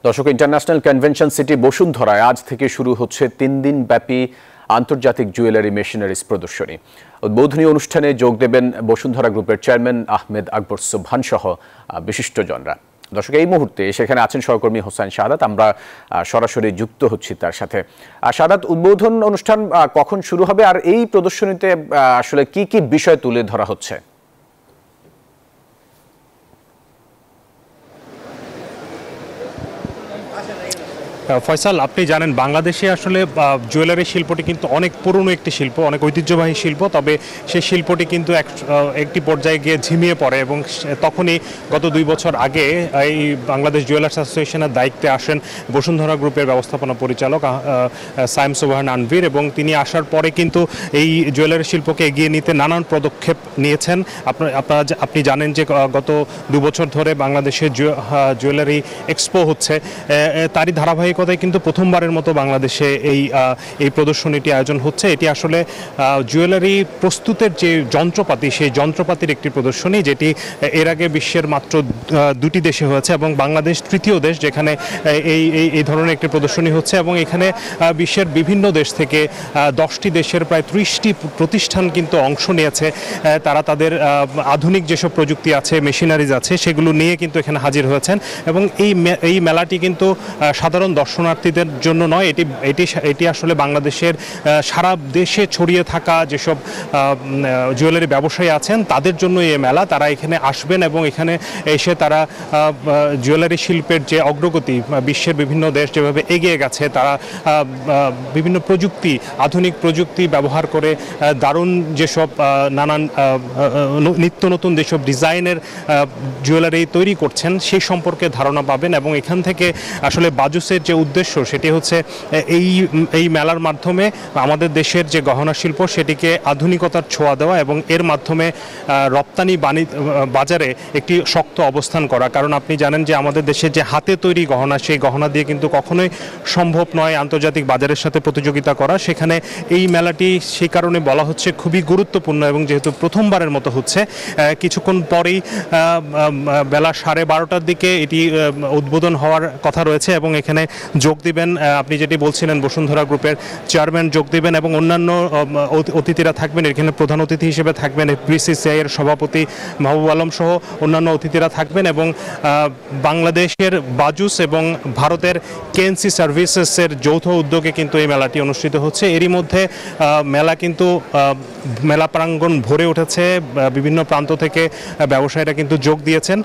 দর্শক, international convention city বসুন্ধরায় আজ থেকে শুরু হচ্ছে ৩ দিন ব্যাপী আন্তর্জাতিক জুয়েলারি মেশিনারিজ প্রদর্শনী। উদ্বোধনী অনুষ্ঠানে যোগ দেবেন বসুন্ধরা গ্রুপের চেয়ারম্যান আহমেদ আকবর সুবহান সহ বিশিষ্টজনরা। দর্শক, এই মুহূর্তে সেখানে আছেন সহকর্মী হোসেন শাহাদাত। আমরা সরাসরি যুক্ত হচ্ছি তার সাথে। শাহাদাত, উদ্বোধন অনুষ্ঠান কখন শুরু হবে আর এই প্রদর্শনীতে আসলে কি কি বিষয় তুলে ধরা হচ্ছে? ফয়সাল, আপনি জানেন বাংলাদেশে আসলে জুয়েলারি শিল্পটি কিন্তু অনেক পুরনো একটি শিল্প, অনেক ঐতিহ্যবাহী শিল্প। তবে সেই শিল্পটি কিন্তু একটি পর্যায়ে গিয়ে ঝিমিয়ে পড়ে এবং তখনই গত 2 বছর আগে এই বাংলাদেশ জুয়েলার্স অ্যাসোসিয়েশনের দায়িত্বে আসেন বসুন্ধরা গ্রুপের ব্যবস্থাপনা পরিচালক সাইম সুবহান আনভীর, এবং তিনি আসার পরে কিন্তু এই জুয়েলারি শিল্পকে এগিয়ে নিতে নানান পদক্ষেপ নিয়েছেন। আপনি জানেন যে গত 2 বছর ধরে বাংলাদেশে জুয়েলারি এক্সপো হচ্ছে। তারই ধারাবাহিকতায় কিন্তু প্রথমবারের মতো বাংলাদেশে এই প্রদর্শনীটি আয়োজন হচ্ছে। এটি আসলে জুয়েলারি প্রস্তুতের যে যন্ত্রপাতি, সেই যন্ত্রপাতির একটি প্রদর্শনী, যেটি এর আগে বিশ্বের মাত্র 2টি দেশে হয়েছে এবং বাংলাদেশ তৃতীয় দেশ যেখানে এই ধরনের একটি প্রদর্শনী হচ্ছে। এবং এখানে বিশ্বের বিভিন্ন দেশ থেকে 10টি দেশের প্রায় 30টি প্রতিষ্ঠান কিন্তু অংশ নিয়েছে। তারা তাদের আধুনিক যেসব প্রযুক্তি আছে, মেশিনারিজ আছে, সেগুলো নিয়ে কিন্তু এখানে হাজির হয়েছেন। এবং এই মেলাটি কিন্তু সাধারণ দর্শনার্থীদের জন্য নয়, এটি আসলে বাংলাদেশের সারা দেশে ছড়িয়ে থাকা যেসব জুয়েলারি ব্যবসায়ী আছেন তাদের জন্য এই মেলা। তারা এখানে আসবেন এবং এখানে এসে তারা জুয়েলারি শিল্পের যে অগ্রগতি, বিশ্বের বিভিন্ন দেশ যেভাবে এগিয়ে গেছে, তারা বিভিন্ন প্রযুক্তি, আধুনিক প্রযুক্তি ব্যবহার করে দারুণ যেসব নানান নিত্য নতুন যেসব ডিজাইনের জুয়েলারি তৈরি করছেন সেই সম্পর্কে ধারণা পাবেন। এবং এখান থেকে আসলে বাজুসের যে উদ্দেশ্য সেটি হচ্ছে এই মেলার মাধ্যমে আমাদের দেশের যে গহনা শিল্প সেটিকে আধুনিকতার ছোঁয়া দেওয়া এবং এর মাধ্যমে রপ্তানি বাজারে একটি শক্ত অবস্থান করা। কারণ আপনি জানেন যে আমাদের দেশের যে হাতে তৈরি গহনা, সেই গহনা দিয়ে কিন্তু কখনোই সম্ভব নয় আন্তর্জাতিক বাজারের সাথে প্রতিযোগিতা করা। সেখানে এই মেলাটি সেই কারণে বলা হচ্ছে খুবই গুরুত্বপূর্ণ, এবং যেহেতু প্রথমবারের মতো হচ্ছে, কিছুক্ষণ পরেই বেলা 12:30টার দিকে এটি উদ্বোধন হওয়ার কথা রয়েছে। এবং এখানে যোগ দিবেন, আপনি যেটি বলছিলেন, বসুন্ধরা গ্রুপের চেয়ারম্যান যোগ দিবেন এবং অন্যান্য অতিথিরা থাকবেন। এখানে প্রধান অতিথি হিসেবে থাকবেন BCCI এর সভাপতি মাহবুব আলম সহ অন্যান্য অতিথিরা থাকবেন। এবং বাংলাদেশের বাজুস এবং ভারতের কেএনসি সার্ভিসেসের যৌথ উদ্যোগে কিন্তু এই মেলাটি অনুষ্ঠিত হচ্ছে। এরই মধ্যে মেলা প্রাঙ্গণ ভরে উঠেছে, বিভিন্ন প্রান্ত থেকে ব্যবসায়ীরা কিন্তু যোগ দিয়েছেন।